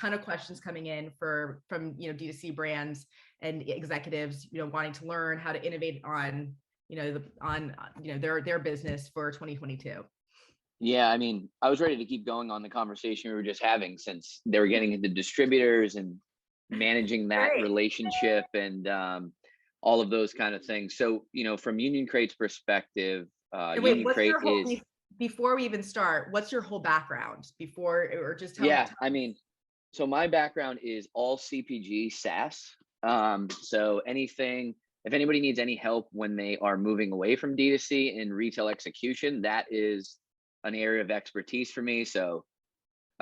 ton of questions coming in from D2C brands and executives, wanting to learn how to innovate on, their business for 2022. Yeah, I mean, I was ready to keep going on the conversation we were just having, since they were getting into distributors and managing that Great. relationship and all of those kind of things. So, from Unioncrate's perspective, And wait, what's Unioncrate your whole, is, before we even start, what's your whole background before, or just tell me? yeah, I mean, so my background is all CPG SaaS. So anything, if anybody needs any help when they are moving away from D2C and retail execution, that is an area of expertise for me. So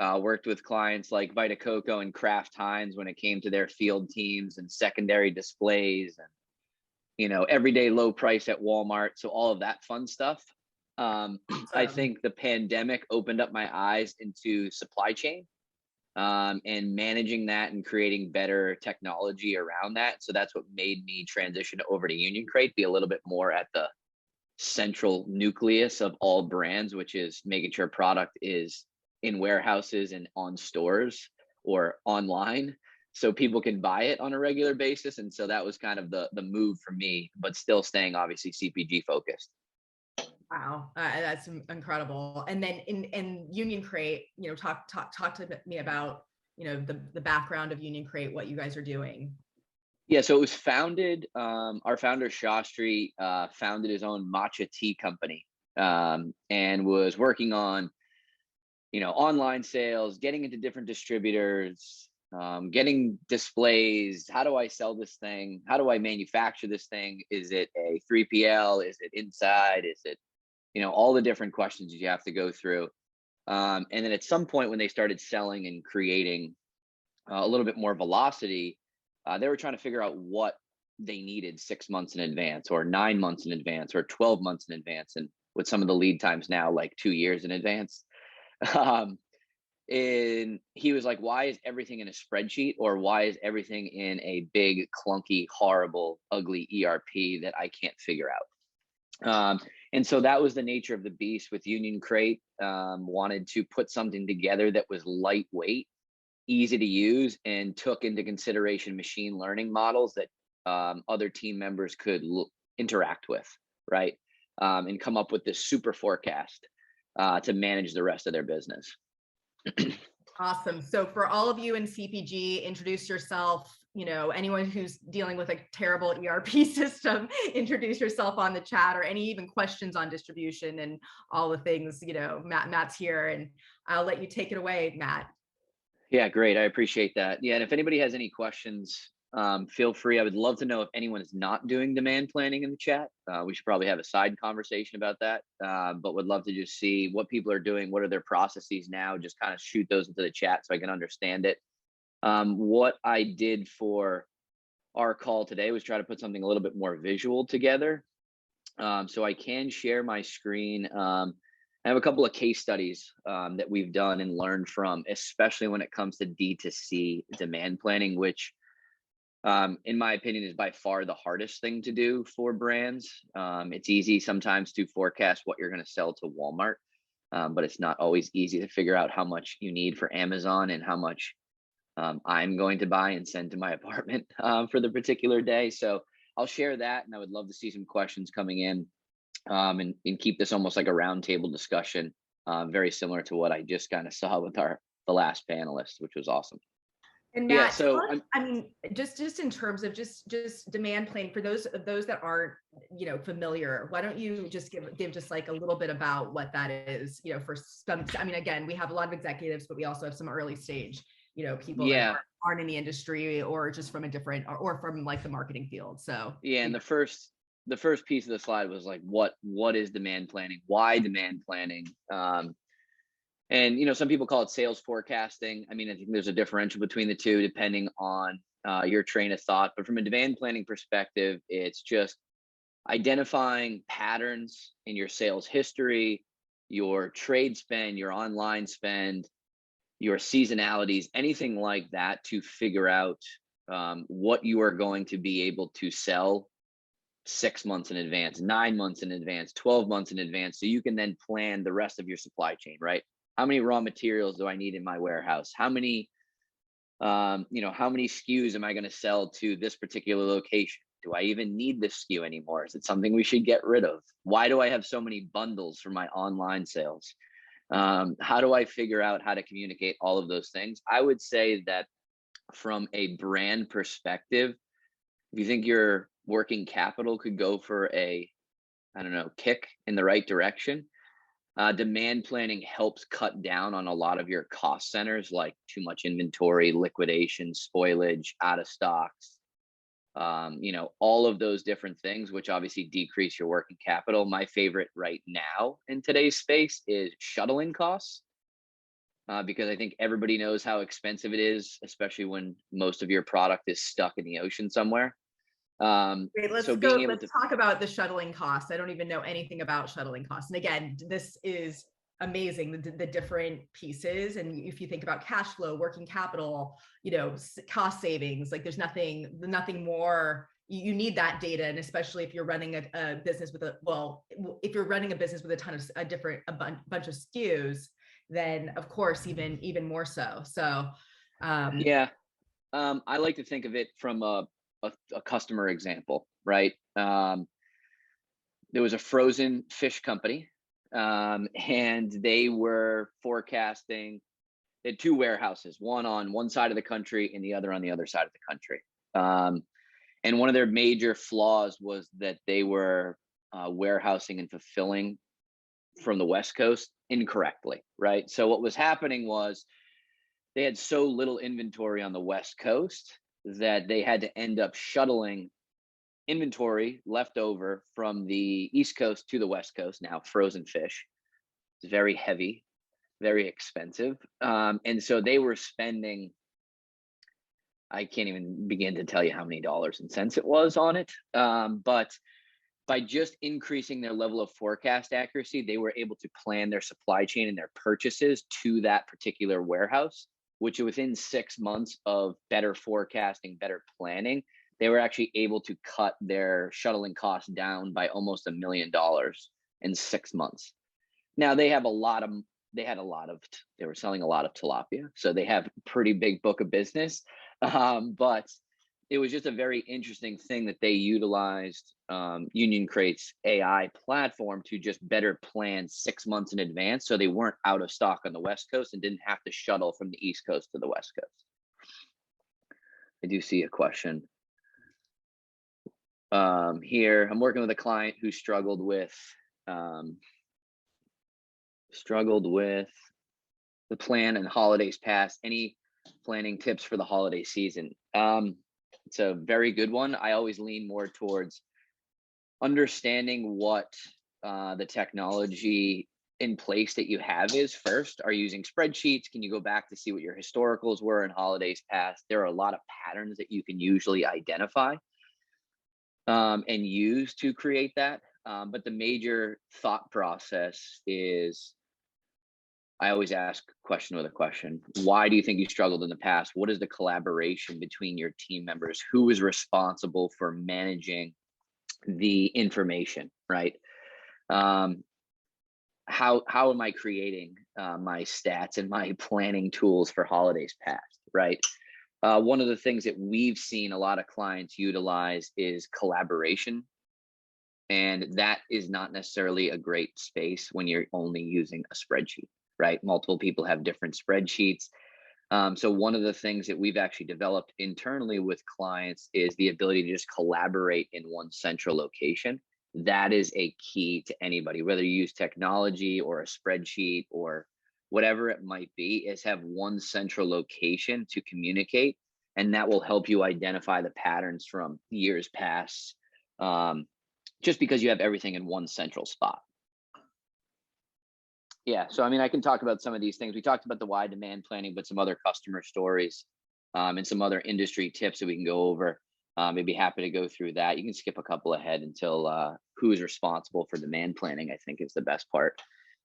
worked with clients like Vita Coco and Kraft Heinz when it came to their field teams and secondary displays and, everyday low price at Walmart. So all of that fun stuff. I think the pandemic opened up my eyes into supply chain and managing that and creating better technology around that. So that's what made me transition over to Unioncrate, be a little bit more at the central nucleus of all brands, which is making sure product is in warehouses and on stores or online so people can buy it on a regular basis. And so that was kind of the move for me, but still staying obviously CPG focused. Wow, that's incredible. And then in Unioncrate, talk to me about, the background of Unioncrate, what you guys are doing. Yeah, so it was founded, our founder Shastri founded his own matcha tea company and was working on, online sales, getting into different distributors, getting displays. How do I sell this thing? How do I manufacture this thing? Is it a 3PL? Is it inside? Is it, all the different questions you have to go through. And then at some point when they started selling and creating a little bit more velocity, they were trying to figure out what they needed 6 months in advance or 9 months in advance or 12 months in advance. And with some of the lead times now, like 2 years in advance. And he was like, why is everything in a spreadsheet, or why is everything in a big, clunky, horrible, ugly ERP that I can't figure out? And so that was the nature of the beast with Unioncrate. Wanted to put something together that was lightweight, easy to use, and took into consideration machine learning models that other team members could interact with, right? And come up with this super forecast to manage the rest of their business. Awesome. So for all of you in CPG, introduce yourself. Anyone who's dealing with a terrible ERP system, introduce yourself on the chat, or any even questions on distribution and all the things. Matt's here, and I'll let you take it away, Matt. Yeah, great. I appreciate that. Yeah, and if anybody has any questions, feel free. I would love to know if anyone is not doing demand planning in the chat. We should probably have a side conversation about that, but would love to just see what people are doing. What are their processes now? Just kind of shoot those into the chat so I can understand it. What I did for our call today was try to put something a little bit more visual together. So I can share my screen. I have a couple of case studies that we've done and learned from, especially when it comes to D2C demand planning, which in my opinion is by far the hardest thing to do for brands. It's easy sometimes to forecast what you're going to sell to Walmart, but it's not always easy to figure out how much you need for Amazon and how much I'm going to buy and send to my apartment for the particular day. So I'll share that, and I would love to see some questions coming in and keep this almost like a roundtable discussion, very similar to what I just kind of saw with the last panelist, which was awesome. And Matt, yeah, so just in terms of just demand planning for those that aren't familiar, why don't you just give just like a little bit about what that is? For some, I mean, again, we have a lot of executives, but we also have some early stage people that aren't in the industry or just from a different or from like the marketing field. So yeah, and the first piece of the slide was like, what is demand planning? Why demand planning? And some people call it sales forecasting. I mean, I think there's a differential between the two depending on your train of thought. But from a demand planning perspective, it's just identifying patterns in your sales history, your trade spend, your online spend, your seasonalities, anything like that, to figure out what you are going to be able to sell 6 months in advance, 9 months in advance, 12 months in advance, so you can then plan the rest of your supply chain, right? How many raw materials do I need in my warehouse? How many How many SKUs am I going to sell to this particular location? Do I even need this SKU anymore? Is it something we should get rid of? Why do I have so many bundles for my online sales? How do I figure out how to communicate all of those things? I would say that from a brand perspective, if you think your working capital could go for a, I don't know, kick in the right direction, demand planning helps cut down on a lot of your cost centers, like too much inventory, liquidation, spoilage, out of stocks, all of those different things, which obviously decrease your working capital. My favorite right now in today's space is shuttling costs, because I think everybody knows how expensive it is, especially when most of your product is stuck in the ocean somewhere. Great, let's so being able let's to talk about the shuttling costs. I don't even know anything about shuttling costs. And again, this is amazing, the different pieces. And if you think about cash flow, working capital, cost savings, like there's nothing more. You need that data. And especially if you're running a business with if you're running a business with a bunch of SKUs, then of course, even more so. So, yeah, I like to think of it from a customer example, right? There was a frozen fish company, and they were forecasting. They had two warehouses, one on one side of the country and the other on the other side of the country. And one of their major flaws was that they were warehousing and fulfilling from the West Coast incorrectly, right? So what was happening was they had so little inventory on the West Coast that they had to end up shuttling inventory left over from the East Coast to the West Coast. Now, frozen fish, it's very heavy, very expensive. And so they were spending, I can't even begin to tell you how many dollars and cents it was on it. But by just increasing their level of forecast accuracy, they were able to plan their supply chain and their purchases to that particular warehouse, which within 6 months of better forecasting, better planning, they were actually able to cut their shuttling costs down by almost $1 million in 6 months. Now they were selling a lot of tilapia, so they have a pretty big book of business. But it was just a very interesting thing that they utilized Unioncrate's AI platform to just better plan 6 months in advance, so they weren't out of stock on the West Coast and didn't have to shuttle from the East Coast to the West Coast. I do see a question here. I'm working with a client who struggled with the plan and holidays past. Any planning tips for the holiday season? It's a very good one. I always lean more towards understanding what the technology in place that you have is first. Are you using spreadsheets? Can you go back to see what your historicals were in holidays past? There are a lot of patterns that you can usually identify and use to create that. But the major thought process is, I always ask question with a question. Why do you think you struggled in the past? What is the collaboration between your team members? Who is responsible for managing the information, right? How am I creating my stats and my planning tools for holidays past, right? One of the things that we've seen a lot of clients utilize is collaboration. And that is not necessarily a great space when you're only using a spreadsheet, right? Multiple people have different spreadsheets. So one of the things that we've actually developed internally with clients is the ability to just collaborate in one central location. That is a key to anybody, whether you use technology or a spreadsheet or whatever it might be, is have one central location to communicate. And that will help you identify the patterns from years past, just because you have everything in one central spot. Yeah, so I mean, I can talk about some of these things. We talked about the why demand planning, but some other customer stories and some other industry tips that we can go over. I'd be happy to go through that. You can skip a couple ahead until who is responsible for demand planning, I think is the best part.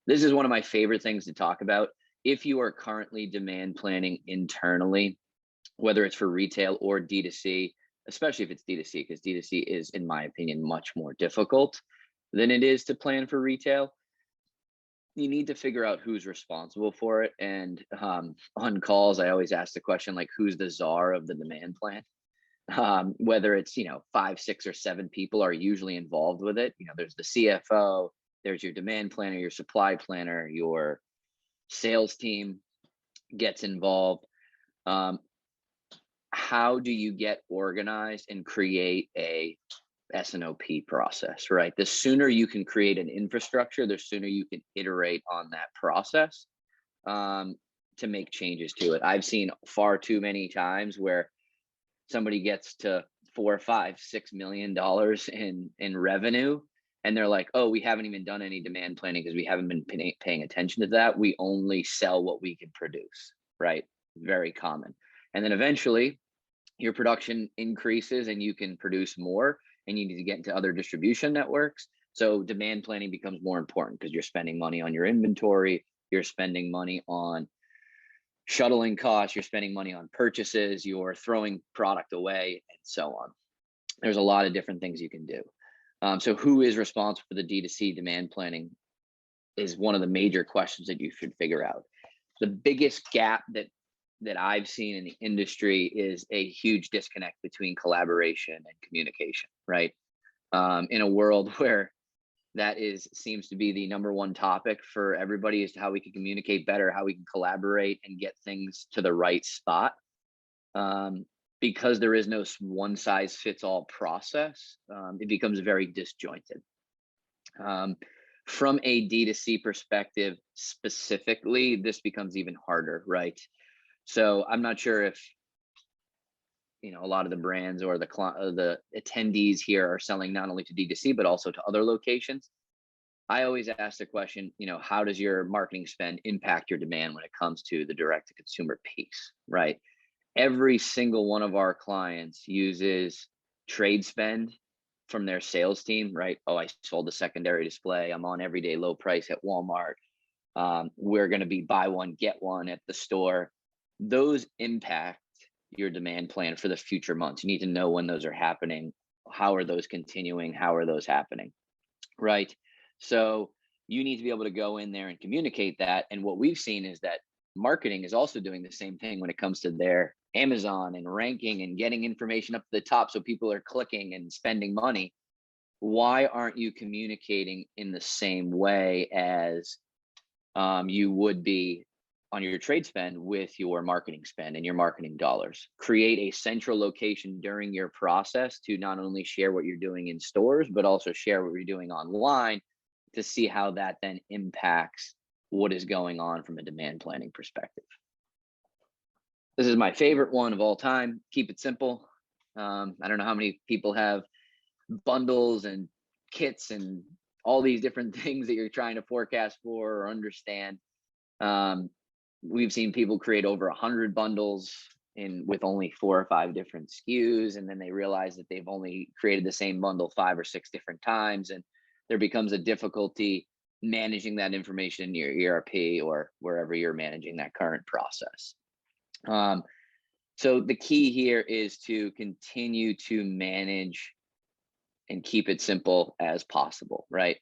This is one of my favorite things to talk about. If you are currently demand planning internally, whether it's for retail or D2C, especially if it's D2C, because D2C is, in my opinion, much more difficult than it is to plan for retail. you need to figure out who's responsible for it. And on calls, I always ask the question, like, who's the czar of the demand plan? Whether it's, 5, 6, or 7 people are usually involved with it. There's the CFO, there's your demand planner, your supply planner, your sales team gets involved. How do you get organized and create a S&OP process, right? The sooner you can create an infrastructure, the sooner you can iterate on that process to make changes to it. I've seen far too many times where somebody gets to $4, $5, $6 million in revenue, and they're like, "Oh, we haven't even done any demand planning because we haven't been paying attention to that. We only sell what we can produce," right? Very common. And then eventually your production increases and you can produce more, and you need to get into other distribution networks. So demand planning becomes more important because you're spending money on your inventory, you're spending money on shuttling costs, you're spending money on purchases, you're throwing product away, and so on. There's a lot of different things you can do. So who is responsible for the D2C demand planning is one of the major questions that you should figure out. The biggest gap that I've seen in the industry is a huge disconnect between collaboration and communication, right? In a world where that seems to be the number one topic for everybody, as to how we can communicate better, how we can collaborate and get things to the right spot. Because there is no one size fits all process, it becomes very disjointed. From a D2C perspective specifically, this becomes even harder, right? So I'm not sure if a lot of the brands or the attendees here are selling not only to D2C but also to other locations. I always ask the question, how does your marketing spend impact your demand when it comes to the direct to consumer piece, right? Every single one of our clients uses trade spend from their sales team, right? Oh, I sold a secondary display. I'm on everyday low price at Walmart. We're going to be buy one, get one at the store. Those impact your demand plan for the future months. You need to know when those are happening. How are those continuing? How are those happening? Right? So you need to be able to go in there and communicate that. And what we've seen is that marketing is also doing the same thing when it comes to their Amazon and ranking and getting information up to the top so people are clicking and spending money. Why aren't you communicating in the same way as you would be on your trade spend with your marketing spend and your marketing dollars? Create a central location during your process to not only share what you're doing in stores, but also share what you're doing online to see how that then impacts what is going on from a demand planning perspective. This is my favorite one of all time. Keep it simple. I don't know how many people have bundles and kits and all these different things that you're trying to forecast for or understand. We've seen people create over 100 bundles with only 4 or 5 different SKUs, and then they realize that they've only created the same bundle 5 or 6 different times, and there becomes a difficulty managing that information in your ERP or wherever you're managing that current process. So the key here is to continue to manage and keep it simple as possible, right?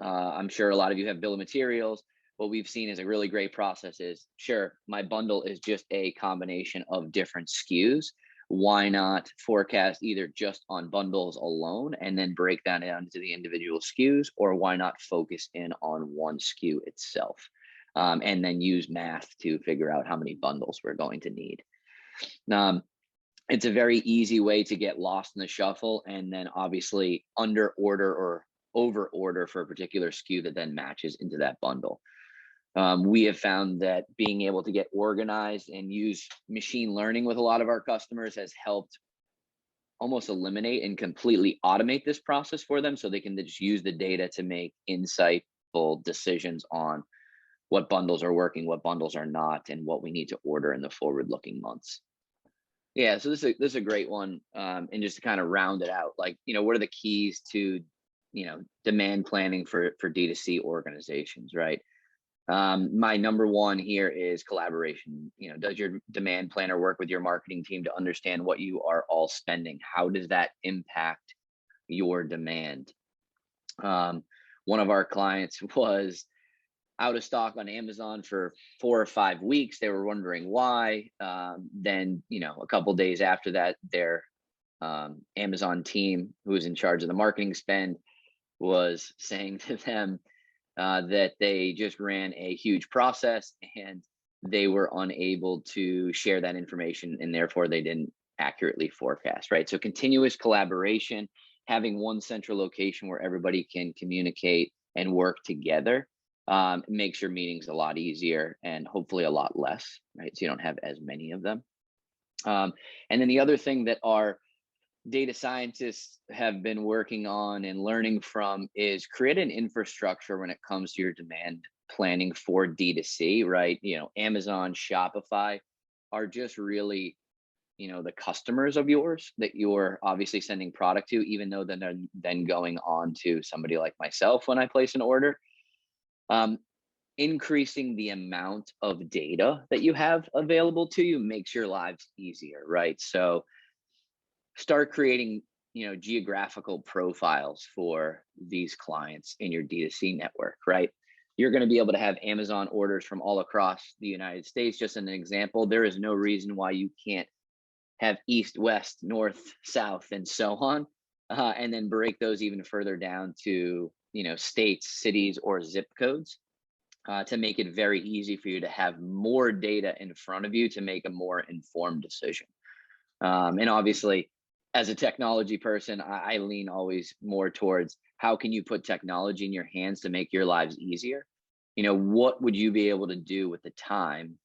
I'm sure a lot of you have bill of materials. What we've seen is a really great process is, sure, my bundle is just a combination of different SKUs. Why not forecast either just on bundles alone and then break that down into the individual SKUs, or why not focus in on one SKU itself and then use math to figure out how many bundles we're going to need. It's a very easy way to get lost in the shuffle and then obviously under order or over order for a particular SKU that then matches into that bundle. We have found that being able to get organized and use machine learning with a lot of our customers has helped almost eliminate and completely automate this process for them, so they can just use the data to make insightful decisions on what bundles are working, what bundles are not, and what we need to order in the forward-looking months. Yeah, so this is a great one. And just to kind of round it out, like, what are the keys to, demand planning for D2C organizations, right? My number one here is collaboration. Does your demand planner work with your marketing team to understand what you are all spending? How does that impact your demand? One of our clients was, out of stock on Amazon for 4 or 5 weeks. They were wondering why. Then, a couple days after that, their Amazon team, who was in charge of the marketing spend, was saying to them that they just ran a huge process and they were unable to share that information, and therefore they didn't accurately forecast, right? So continuous collaboration, having one central location where everybody can communicate and work together makes your meetings a lot easier and hopefully a lot less, right? So you don't have as many of them. And then the other thing that our data scientists have been working on and learning from is create an infrastructure when it comes to your demand planning for D2C, right? Amazon, Shopify are just really, the customers of yours that you're obviously sending product to, even though they're then going on to somebody like myself when I place an order. Increasing the amount of data that you have available to you makes your lives easier, right? So start creating, geographical profiles for these clients in your D2C network, right? You're going to be able to have Amazon orders from all across the United States. Just an example, there is no reason why you can't have east, west, north, south, and so on, and then break those even further down to, states, cities, or zip codes to make it very easy for you to have more data in front of you to make a more informed decision. And obviously, as a technology person, I lean always more towards how can you put technology in your hands to make your lives easier? What would you be able to do with the time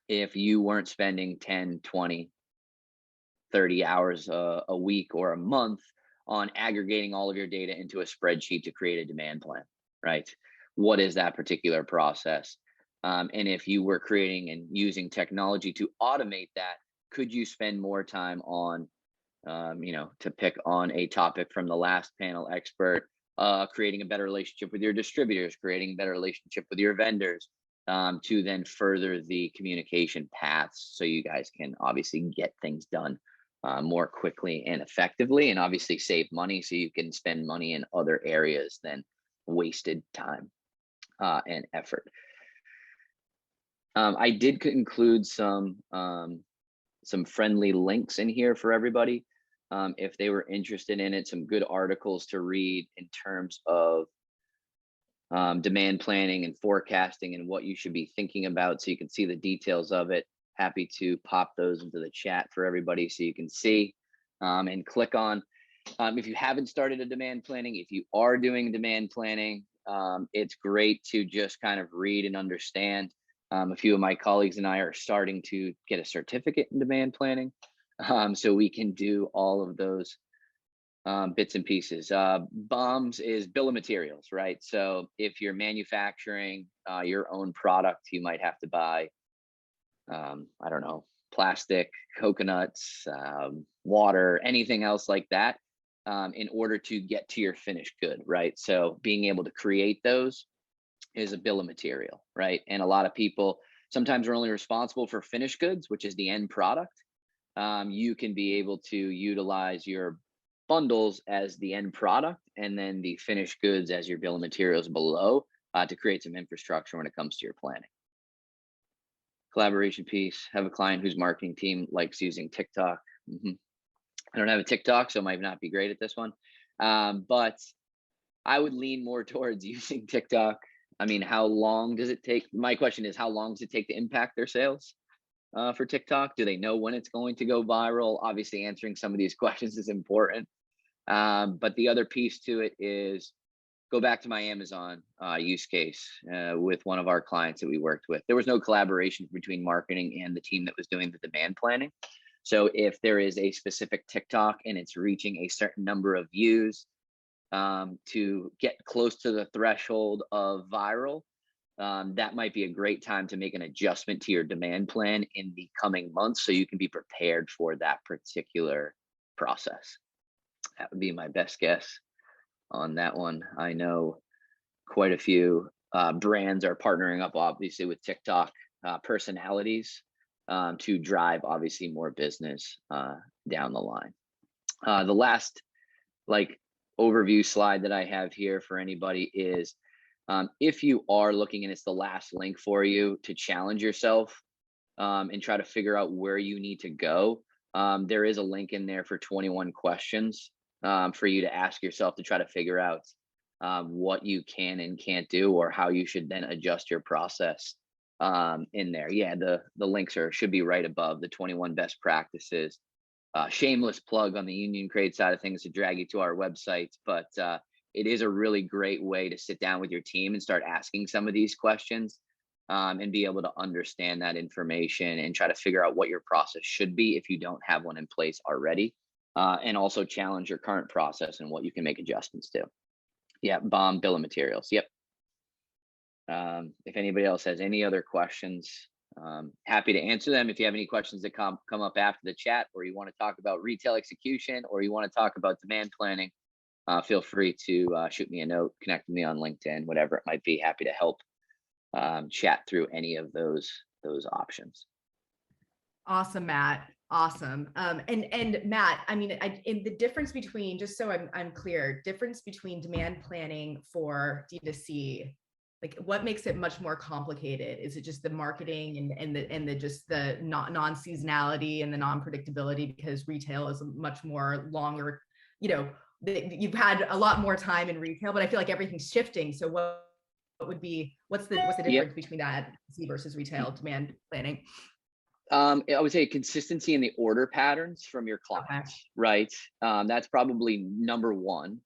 if you weren't spending 10, 20, 30 hours a week or a month on aggregating all of your data into a spreadsheet to create a demand plan, right? What is that particular process? And if you were creating and using technology to automate that, could you spend more time on, to pick on a topic from the last panel expert, creating a better relationship with your distributors, creating a better relationship with your vendors, to then further the communication paths so you guys can obviously get things done more quickly and effectively, and obviously save money so you can spend money in other areas than wasted time and effort. I did include some friendly links in here for everybody if they were interested in it, some good articles to read in terms of demand planning and forecasting and what you should be thinking about so you can see the details of it. Happy to pop those into the chat for everybody so you can see and click on. If you haven't started a demand planning, if you are doing demand planning, it's great to just kind of read and understand. A few of my colleagues and I are starting to get a certificate in demand planning, so we can do all of those bits and pieces. BOMS is bill of materials, right? So if you're manufacturing your own product, you might have to buy, I don't know, plastic, coconuts, water, anything else like that in order to get to your finished good, right? So being able to create those is a bill of material, right? And a lot of people sometimes are only responsible for finished goods, which is the end product. You can be able to utilize your bundles as the end product and then the finished goods as your bill of materials below to create some infrastructure when it comes to your planning. Collaboration piece, have a client whose marketing team likes using TikTok. I don't have a TikTok, so it might not be great at this one. But I would lean more towards using TikTok. I mean, how long does it take? My question is, how long does it take to impact their sales for TikTok? Do they know when it's going to go viral? Obviously, answering some of these questions is important. But the other piece to it is go back to my Amazon use case with one of our clients that we worked with. There was no collaboration between marketing and the team that was doing the demand planning. So if there is a specific TikTok and it's reaching a certain number of views to get close to the threshold of viral, that might be a great time to make an adjustment to your demand plan in the coming months so you can be prepared for that particular process. That would be my best guess on that one. I know quite a few brands are partnering up obviously with TikTok personalities to drive obviously more business down the line. The last overview slide that I have here for anybody is If you are looking, and it's the last link for you to challenge yourself and try to figure out where you need to go, there is a link in there for 21 questions for you to ask yourself to try to figure out what you can and can't do, or how you should then adjust your process in there. Yeah, the links should be right above the 21 best practices. Shameless plug on the Unioncrate side of things to drag you to our website, but it is a really great way to sit down with your team and start asking some of these questions and be able to understand that information and try to figure out what your process should be if you don't have one in place already, and also challenge your current process and what you can make adjustments to. Yeah, BOM bill of materials. Yep. If anybody else has any other questions, happy to answer them. If you have any questions that come up after the chat, or you want to talk about retail execution, or you want to talk about demand planning, feel free to shoot me a note, connect with me on LinkedIn, whatever it might be. Happy to help chat through any of those options. Awesome, Matt. Awesome. And Matt, I mean, in the difference between, just so I'm clear, difference between demand planning for D2C, like what makes it much more complicated? Is it just the marketing and the just the non-seasonality and the non-predictability, because retail is a much more longer, you know, you've had a lot more time in retail, but I feel like everything's shifting. So what's the difference between that versus retail demand planning? I would say consistency in the order patterns from your clients, okay. Right? That's probably number one.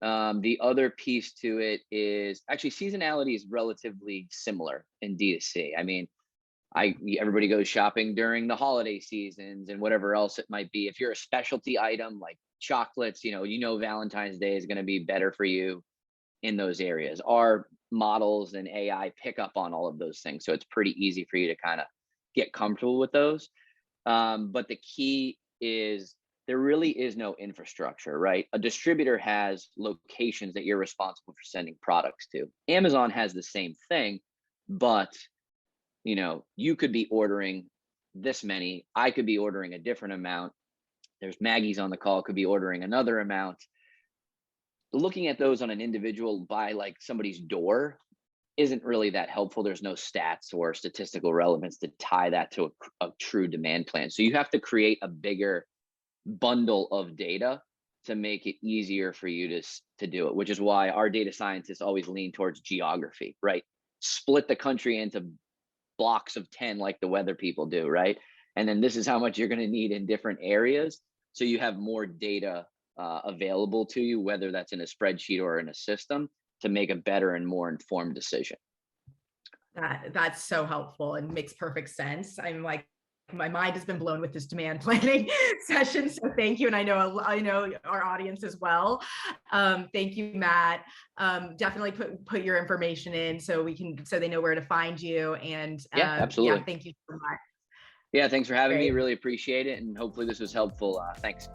The other piece to it is actually seasonality is relatively similar in D2C. I mean, everybody goes shopping during the holiday seasons and whatever else it might be. If you're a specialty item like chocolates, you know Valentine's Day is going to be better for you in those areas. Our models and AI pick up on all of those things, so it's pretty easy for you to kind of get comfortable with those. But the key is there really is no infrastructure, right? A distributor has locations that you're responsible for sending products to. Amazon has the same thing, but you could be ordering this many, I could be ordering a different amount. There's Maggie's on the call, could be ordering another amount. Looking at those on an individual by like somebody's door isn't really that helpful. There's no stats or statistical relevance to tie that to a true demand plan. So you have to create a bigger bundle of data to make it easier for you to do it, which is why our data scientists always lean towards geography, right? Split the country into blocks of 10 like the weather people do, right? And then this is how much you're going to need in different areas, so you have more data available to you, whether that's in a spreadsheet or in a system, to make a better and more informed decision. That's so helpful and makes perfect sense. I'm like, my mind has been blown with this demand planning session. So thank you. And I know our audience as well. Thank you, Matt. Definitely put your information in so they know where to find you. And yeah, absolutely. Yeah, thank you so much. Yeah, thanks for having me. Really appreciate it. And hopefully this was helpful. Thanks.